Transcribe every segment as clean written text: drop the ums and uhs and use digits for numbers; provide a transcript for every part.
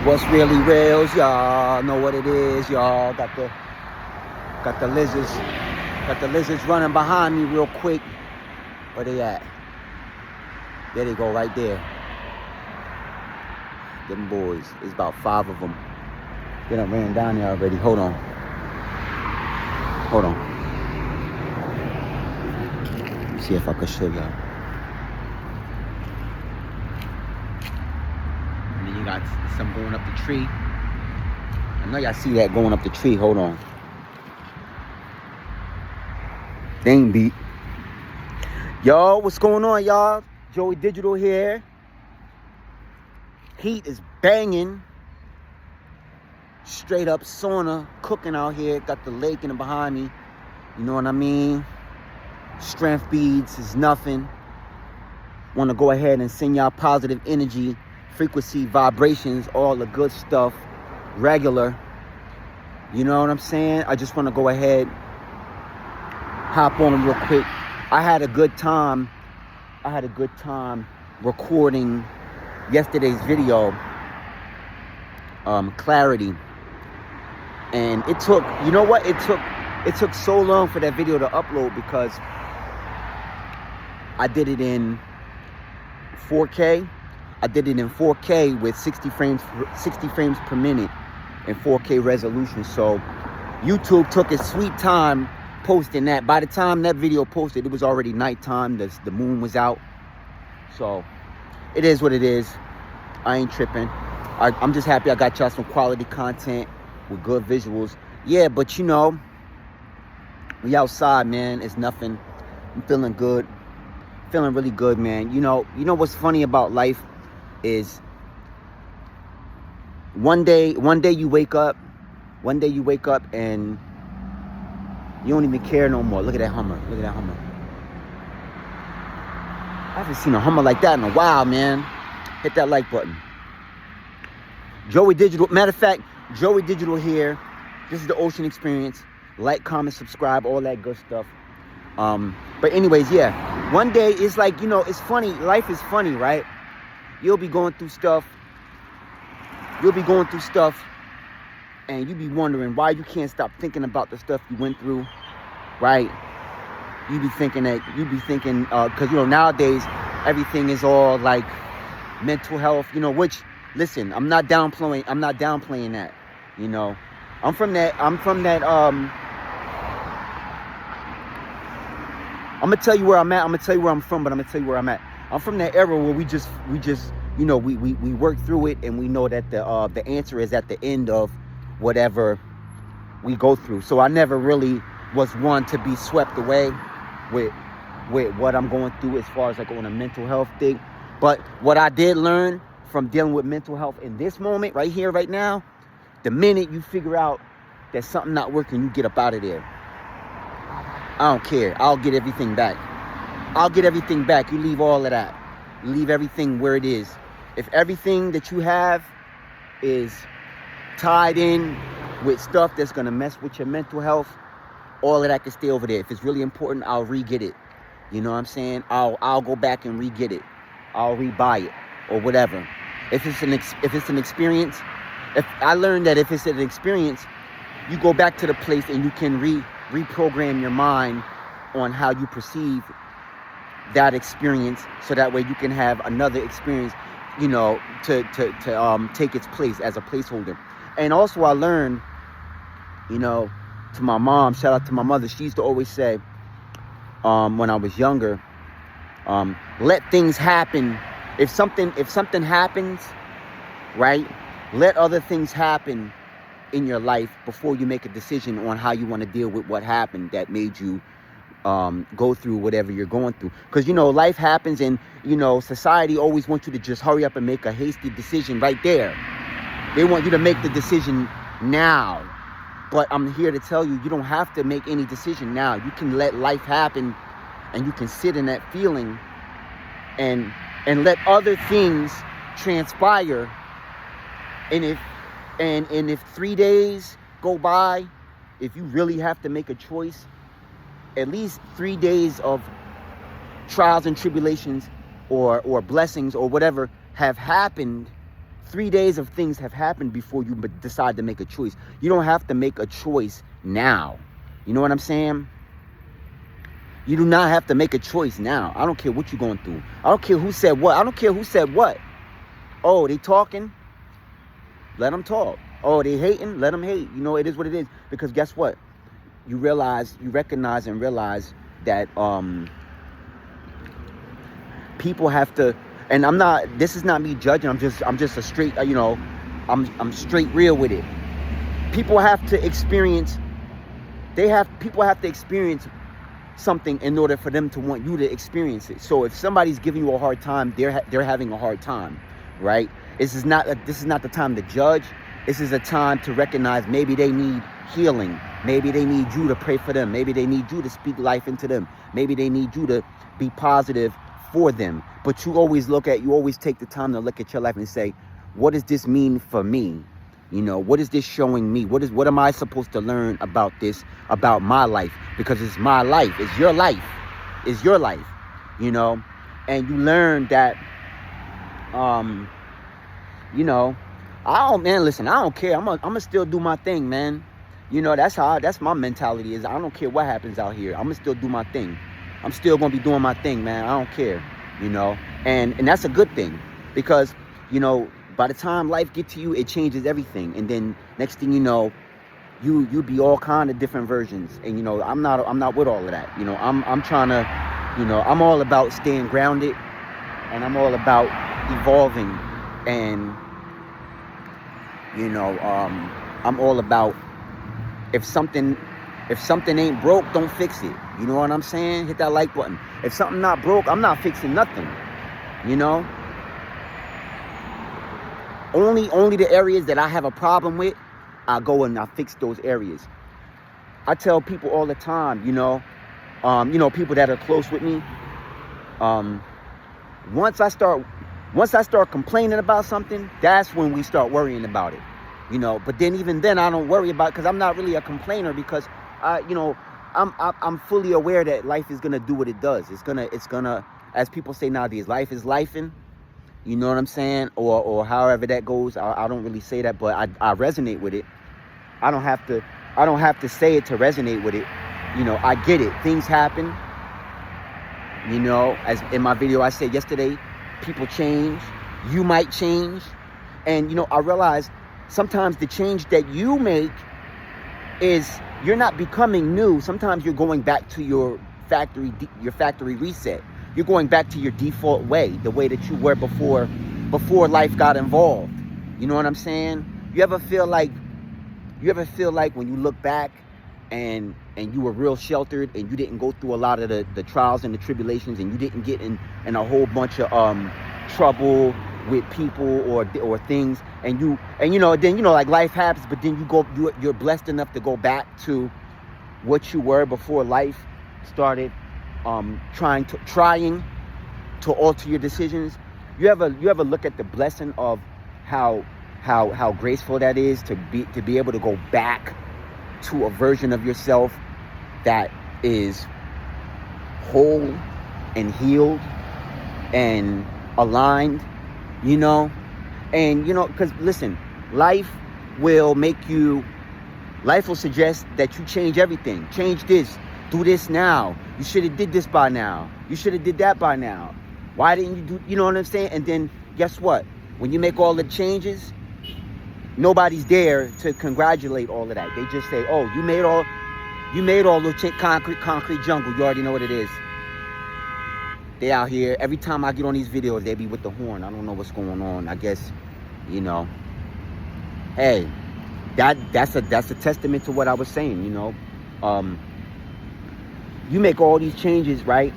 What's really real, y'all know what it is, y'all. Got the lizards running behind me real quick. Where they at? There they go, right there. Them boys. There's about 5 of them. They done ran down there already. Hold on. Let me see if I can show y'all. And then you got some going up the tree. I know y'all see that going up the tree. Hold on. They ain't beat. Yo, what's going on, y'all? Joey Digital here. Heat is banging. Straight up sauna cooking out here. Got the lake in the behind me. You know what I mean? Strength beads is nothing. Want to go ahead and send y'all positive energy, frequency, vibrations, all the good stuff, regular. You know what I'm saying? I just want to go ahead, hop on real quick. I had a good time recording yesterday's video, clarity. And it took, you know what? It took so long for that video to upload because I did it in 4K. I did it in 4K with 60 frames per minute and 4K resolution. So YouTube took its sweet time posting that. By the time that video posted, it was already nighttime. The moon was out. So it is what it is. I ain't tripping. I'm just happy I got y'all some quality content with good visuals. Yeah, but you know, we outside, man. It's nothing. I'm feeling good. Feeling really good, man. You know what's funny about life is one day you wake up and you don't even care no more. Look at that Hummer. I haven't seen a Hummer like that in a while, man. Hit that like button. Joey Digital. Matter of fact, Joey Digital here. This is the Ocean Experience. Like, comment, subscribe, all that good stuff. But anyways, yeah. One day, it's like, it's funny. Life is funny, right? You'll be going through stuff. And you be wondering why you can't stop thinking about the stuff you went through, right? You be thinking, because, nowadays, everything is all, like, mental health, which, listen, I'm not downplaying that, I'm from that, I'm gonna tell you where I'm at. I'm gonna tell you where I'm from, but I'm gonna tell you where I'm at. I'm from that era where we work through it, and we know that the answer is at the end of whatever we go through. So I never really was one to be swept away with what I'm going through as far as like on a mental health thing. But what I did learn from dealing with mental health in this moment, right here, right now, the minute you figure out that something not working, you get up out of there. I don't care. I'll get everything back. You leave all of that. You leave everything where it is. If everything that you have is tied in with stuff that's going to mess with your mental health, all of that can stay over there. If it's really important, I'll re-get it. You know what I'm saying? I'll go back and re-get it. I'll re-buy it or whatever. If it's an experience, if I learned that if it's an experience, you go back to the place and you can reprogram your mind on how you perceive that experience, so that way you can have another experience, to take its place as a placeholder. And also I learned, to my mom, shout out to my mother, she used to always say, when I was younger, let things happen. If something happens, right, let other things happen in your life before you make a decision on how you want to deal with what happened that made you go through whatever you're going through. Because life happens, and society always wants you to just hurry up and make a hasty decision right there. They want you to make the decision now. But I'm here to tell you, you don't have to make any decision now. You can let life happen, and you can sit in that feeling and let other things transpire. And if 3 days go by, if you really have to make a choice, at least 3 days of trials and tribulations or blessings or whatever have happened 3 days of things have happened before you decide to make a choice. You don't have to make a choice now. You know what I'm saying? You do not have to make a choice now. I don't care what you're going through. I don't care who said what. I don't care who said what. Oh, they talking? Let them talk. Oh, they hating? Let them hate. You know, it is what it is. Because guess what? You recognize and realize that people have to, and this is not me judging. I'm just a straight, I'm straight real with it. People have to experience something in order for them to want you to experience it. So if somebody's giving you a hard time, they're having a hard time, right? This is not the time to judge. This is a time to recognize maybe they need healing. Maybe they need you to pray for them. Maybe they need you to speak life into them. Maybe they need you to be positive for them. But you always take the time to look at your life and say, what does this mean for me? You know, what is this showing me? What am I supposed to learn about this, about my life? Because it's my life. It's your life. It's your life, you know? And you learn that, listen, I don't care. I'm gonna still do my thing, man. You know, that's my mentality is. I don't care what happens out here. I'm gonna still do my thing. I'm still gonna be doing my thing, man. I don't care, you know? And that's a good thing because, you know, by the time life gets to you, it changes everything. And then next thing you know, you be all kind of different versions. And, you know, I'm not with all of that. You know, I'm trying to, you know, I'm all about staying grounded and I'm all about evolving. And, you know, I'm all about if something ain't broke, don't fix it. You know what I'm saying? Hit that like button. If something not broke, I'm not fixing nothing. You know? Only the areas that I have a problem with, I go and I fix those areas. I tell people all the time, people that are close with me, once I start complaining about something, that's when we start worrying about it. You know, but then even then I don't worry about it because I'm not really a complainer because I'm fully aware that life is gonna do what it does. It's gonna, as people say nowadays, life is lifing. You know what I'm saying? Or however that goes. I don't really say that, but I resonate with it. I don't have to say it to resonate with it. You know, I get it. Things happen. You know, as in my video I said yesterday, people change. You might change. And, you know, I realize sometimes the change that you make is you're not becoming new. Sometimes you're going back to your factory reset. You're going back to your default way, the way that you were before life got involved. You know what I'm saying? You ever feel like when you look back and you were real sheltered and you didn't go through a lot of the trials and the tribulations and you didn't get in a whole bunch of trouble with people or things and then like life happens, but then you're blessed enough to go back to what you were before life started trying to alter your decisions. You ever look at the blessing of how graceful that is to be able to go back to a version of yourself that is whole and healed and aligned, you know? And, you know, because listen, life will suggest that you change everything. Change this. Do this now. You should have did this by now. You should have did that by now. Why didn't you do, you know what I'm saying? And then guess what? When you make all the changes, nobody's there to congratulate all of that. They just say, oh, you made all the concrete jungle. You already know what it is. They out here. Every time I get on these videos, they be with the horn. I don't know what's going on. I guess, you know, hey, that's a testament to what I was saying, you know. You make all these changes, right?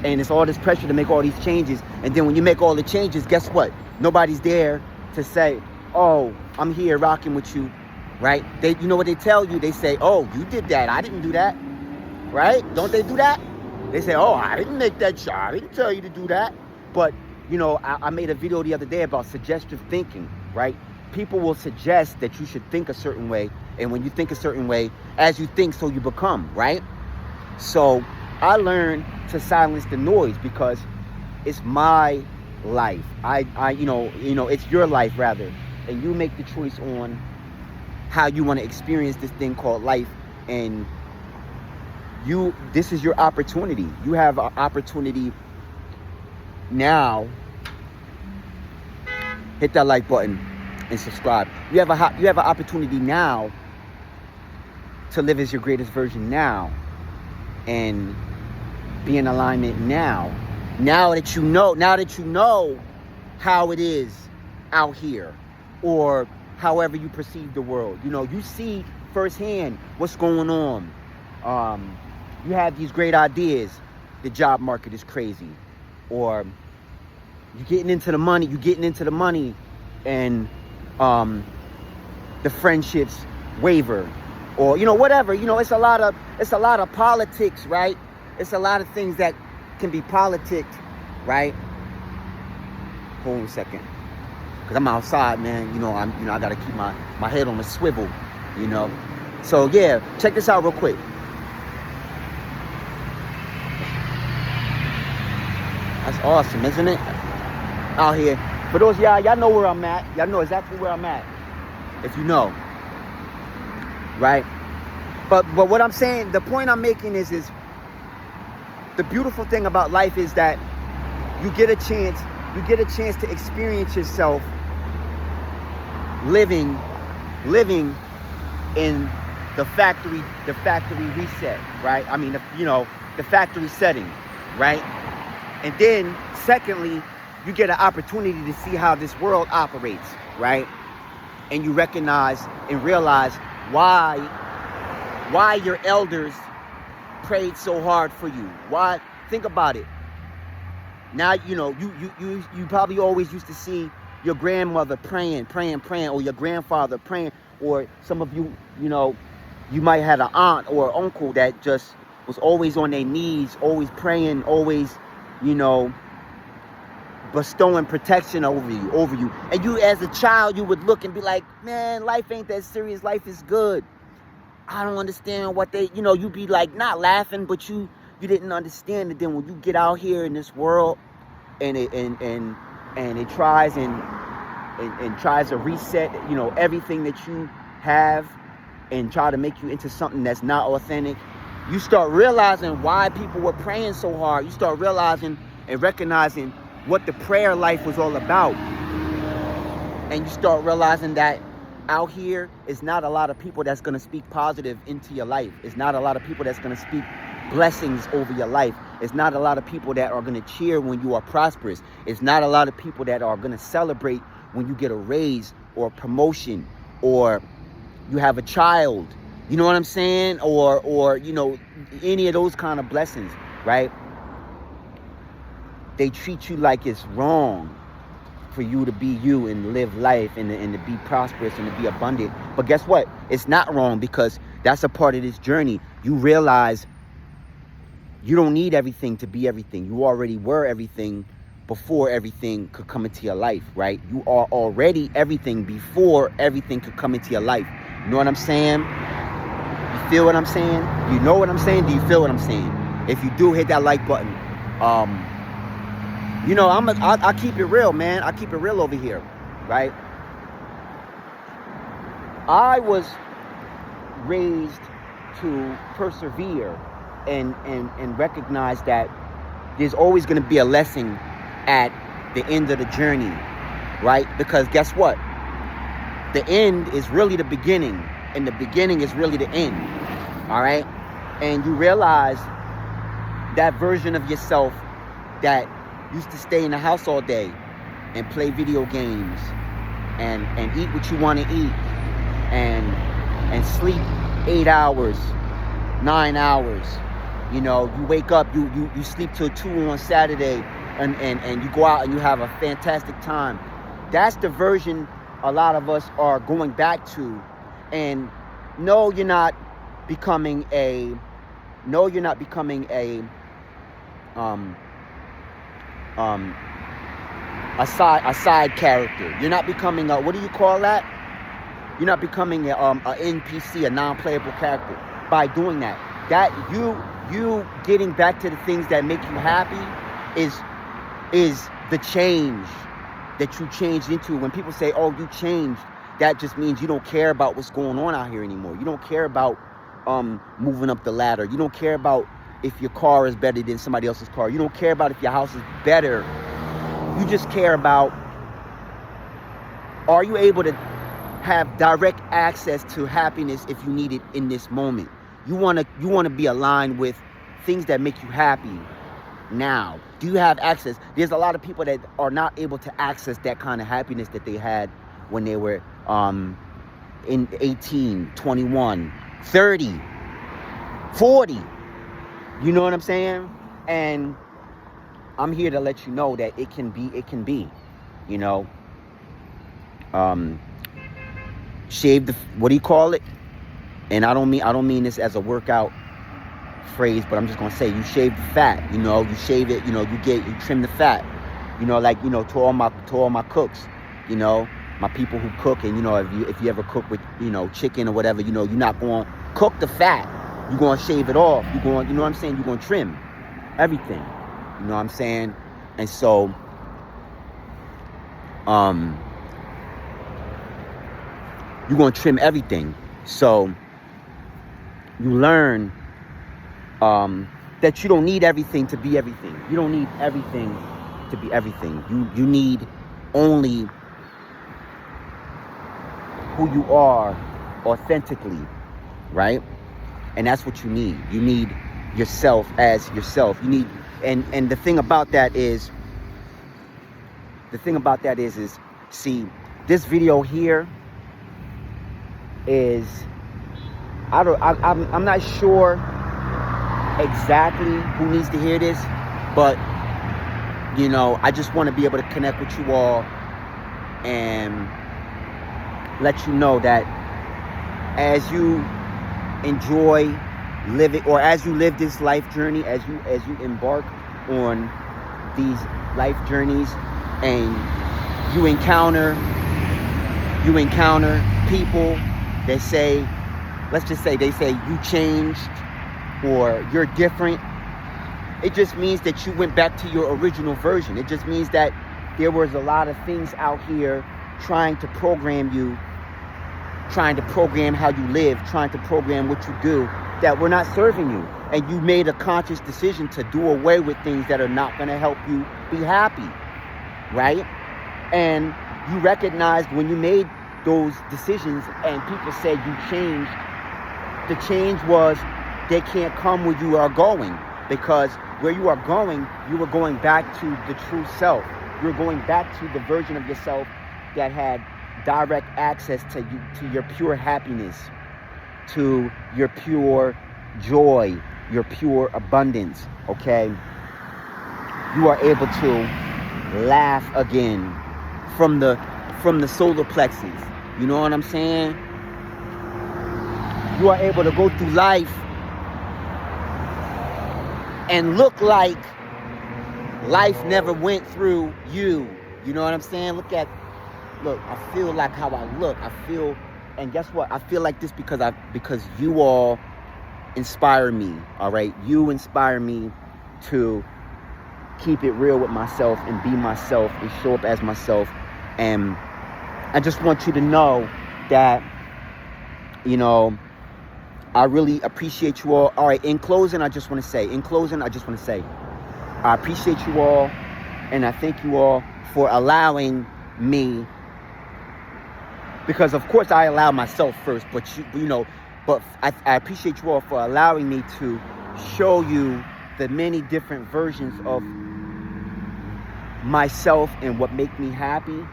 And it's all this pressure to make all these changes. And then when you make all the changes, guess what? Nobody's there to say, oh, I'm here rocking with you, right? You know what they tell you? They say, oh, you did that. I didn't do that, right? Don't they do that? They say, oh, I didn't make that shot. I didn't tell you to do that. But, you know, I made a video the other day about suggestive thinking, right? People will suggest that you should think a certain way. And when you think a certain way, as you think, so you become, right? So I learned to silence the noise because it's my life. It's your life rather, and you make the choice on how you want to experience this thing called life. And this is your opportunity. You have an opportunity now. Hit that like button and subscribe. You have an opportunity now to live as your greatest version now, and be in alignment now. Now that you know how it is out here, or however you perceive the world. You see firsthand what's going on. You have these great ideas. The job market is crazy. Or you're getting into the money, and the friendships waver. Or whatever. It's a lot of politics, right? It's a lot of things that can be politics, right? Hold on a second, because I'm outside, man. I gotta keep my head on a swivel, So yeah, check this out real quick. That's awesome, isn't it? Out here. For those of y'all know where I'm at. Y'all know exactly where I'm at, if you know, right? But what I'm saying, the point I'm making is the beautiful thing about life is that you get a chance to experience yourself living in the factory reset, right? I mean, the factory setting, right? And then secondly, you get an opportunity to see how this world operates, right? And you recognize and realize why your elders prayed so hard for you. Why? Think about it. Now, you probably always used to see your grandmother praying, or your grandfather praying, or some of you, you might have an aunt or uncle that just was always on their knees, always praying, always, bestowing protection over you. And you, as a child, you would look and be like, man, life ain't that serious. Life is good. I don't understand what they, you'd be like, not laughing, but you didn't understand it. Then when you get out here in this world, and it tries and tries to reset, everything that you have, and try to make you into something that's not authentic, you start realizing why people were praying so hard. You start realizing and recognizing what the prayer life was all about. And you start realizing that out here is not a lot of people that's going to speak positive into your life. It's not a lot of people that's going to speak blessings over your life. It's not a lot of people that are going to cheer when you are prosperous. It's not a lot of people that are going to celebrate when you get a raise or a promotion, or you have a child. You know what I'm saying? Or any of those kind of blessings, right? They treat you like it's wrong for you to be you and live life and to be prosperous and to be abundant. But guess what? It's not wrong, because that's a part of this journey. You realize you don't need everything to be everything. You already were everything before everything could come into your life, right? You are already everything before everything could come into your life. You know what I'm saying? You feel what I'm saying? You know what I'm saying? Do you feel what I'm saying? If you do, hit that like button. I keep it real, man. I keep it real over here, right? I was raised to persevere and recognize that there's always going to be a lesson at the end of the journey, right? Because guess what? The end is really the beginning, and the beginning is really the end, all right? And you realize that version of yourself that used to stay in the house all day and play video games and eat what you want to eat and sleep 8 hours, 9 hours. You wake up, you sleep till 2 on Saturday, and you go out and you have a fantastic time. That's the version a lot of us are going back to. And no, you're not becoming a side character. You're not becoming a, what do you call that? You're not becoming a NPC, a non-playable character, by doing that. That you getting back to the things that make you happy is the change that you changed into. When people say, oh, you changed, that just means you don't care about what's going on out here anymore. You don't care about moving up the ladder. You don't care about if your car is better than somebody else's car. You don't care about if your house is better. You just care about, are you able to have direct access to happiness if you need it in this moment? You want to be aligned with things that make you happy now. Do you have access? There's a lot of people that are not able to access that kind of happiness that they had when they were in 18, 21, 30, 40. You know what I'm saying? And I'm here to let you know that it can be, you know. Shave the, what do you call it? And I don't mean this as a workout phrase, but I'm just gonna say, you shave the fat, you know, you shave it, you know, you trim the fat, you know, like, you know, to all my cooks, you know, my people who cook, and you know, if you ever cook with, you know, chicken or whatever, you know, you're not going to cook the fat, you're going to shave it off, you're going, you know what I'm saying, you're going to trim everything, you know what I'm saying? And so you're going to trim everything. So you learn that you don't need everything to be everything. You don't need everything to be everything. You need only who you are authentically, right? And that's what you need. You need yourself as yourself. You need, and the thing about that is, see, this video here is, I'm not sure exactly who needs to hear this, but you know, I just want to be able to connect with you all and let you know that as you enjoy living, or as you live this life journey, as you embark on these life journeys, and you encounter people that say, let's just say, they say you changed or you're different. It just means that you went back to your original version. It just means that there was a lot of things out here trying to program you, trying to program how you live, trying to program what you do, that were not serving you. And you made a conscious decision to do away with things that are not going to help you be happy, right? And you recognized when you made those decisions and people said you changed, the change was they can't come where you are going, because where you are going, you were going back to the true self. You're going back to the version of yourself that had direct access to you, to your pure happiness, to your pure joy, your pure abundance, okay? You are able to laugh again from the solar plexus. You know what I'm saying? You are able to go through life and look like life never went through you. You know what I'm saying? Look, I feel like how I look. I feel, and guess what? I feel like this because you all inspire me, all right? You inspire me to keep it real with myself and be myself and show up as myself. And I just want you to know that, you know, I really appreciate you all. All right, in closing, I just want to say, I appreciate you all, and I thank you all for allowing me, because of course I allow myself first, but I appreciate you all for allowing me to show you the many different versions of myself and what make me happy.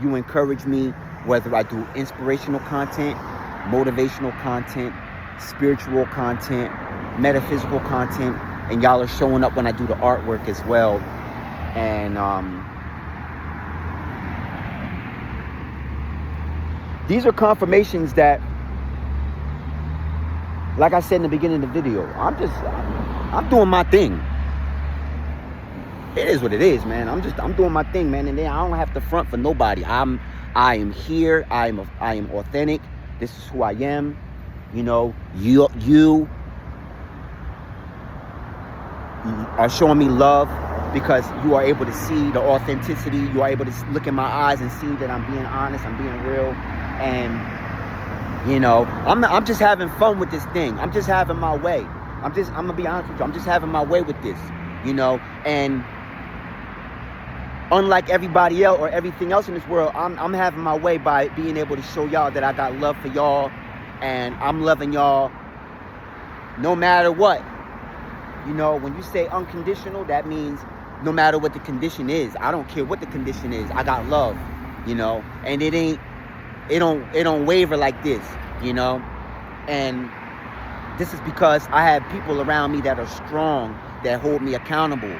You encourage me, whether I do inspirational content, motivational content, spiritual content, metaphysical content, and y'all are showing up when I do the artwork as well. And these are confirmations that, like I said in the beginning of the video, I'm doing my thing. It is what it is, man. I'm doing my thing, man, and then I don't have to front for nobody. I am here. I am authentic. This is who I am. You know, you are showing me love because you are able to see the authenticity. You are able to look in my eyes and see that I'm being honest, I'm being real. And, you know, I'm just having fun with this thing. I'm just having my way. I'm gonna be honest with you. I'm just having my way with this, you know. And unlike everybody else or everything else in this world, I'm having my way by being able to show y'all that I got love for y'all, and I'm loving y'all no matter what. You know, when you say unconditional, that means no matter what the condition is. I don't care what the condition is. I got love, you know, and it don't waver like this, you know. And this is because I have people around me that are strong, that hold me accountable,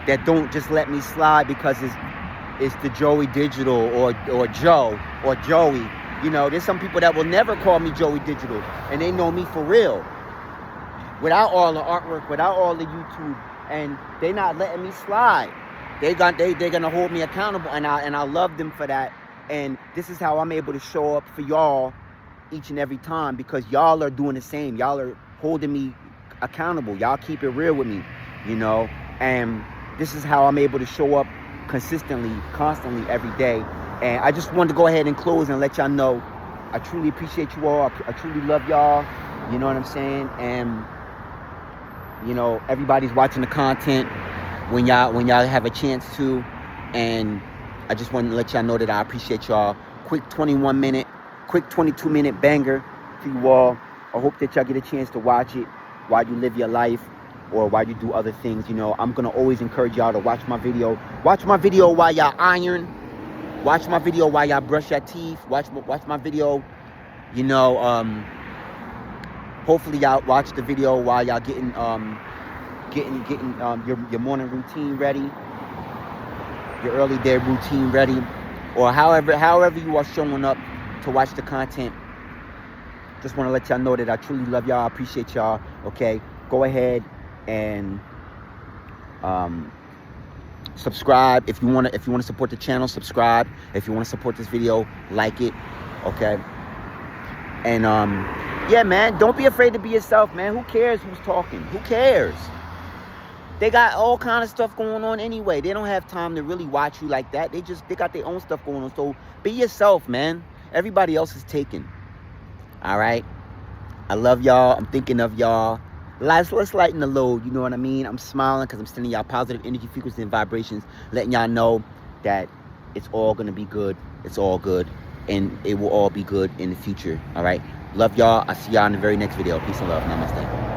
that don't just let me slide because it's the Joey Digital or Joe or Joey. You know, there's some people that will never call me Joey Digital, and they know me for real. Without all the artwork, without all the YouTube, and they not letting me slide. They're gonna hold me accountable, and I love them for that. And this is how I'm able to show up for y'all each and every time, because y'all are doing the same. Y'all are holding me accountable. Y'all keep it real with me, you know. And this is how I'm able to show up consistently, constantly, every day. And I just wanted to go ahead and close and let y'all know I truly appreciate you all. I truly love y'all. You know what I'm saying? And you know, everybody's watching the content when y'all have a chance to. And I just wanted to let y'all know that I appreciate y'all. Quick 22-minute banger to you all. I hope that y'all get a chance to watch it while you live your life or while you do other things. You know, I'm gonna always encourage y'all to watch my video. Watch my video while y'all iron. Watch my video while y'all brush your teeth. Watch my video. You know, hopefully y'all watch the video while y'all getting your morning routine ready, your early day routine ready, or however you are showing up to watch the content. Just want to let y'all know that I truly love y'all. I appreciate y'all. Okay, go ahead and subscribe if you want to support the channel. Subscribe if you want to support this video. Like it. Okay. And yeah, man, don't be afraid to be yourself, man. Who cares who's talking? Who cares? They got all kind of stuff going on anyway. They don't have time to really watch you like that. They got their own stuff going on. So be yourself, man. Everybody else is taken. All right? I love y'all. I'm thinking of y'all. Let's lighten the load. You know what I mean? I'm smiling because I'm sending y'all positive energy, frequency, and vibrations, letting y'all know that it's all going to be good. It's all good. And it will all be good in the future. All right? Love y'all. I'll see y'all in the very next video. Peace and love. Namaste.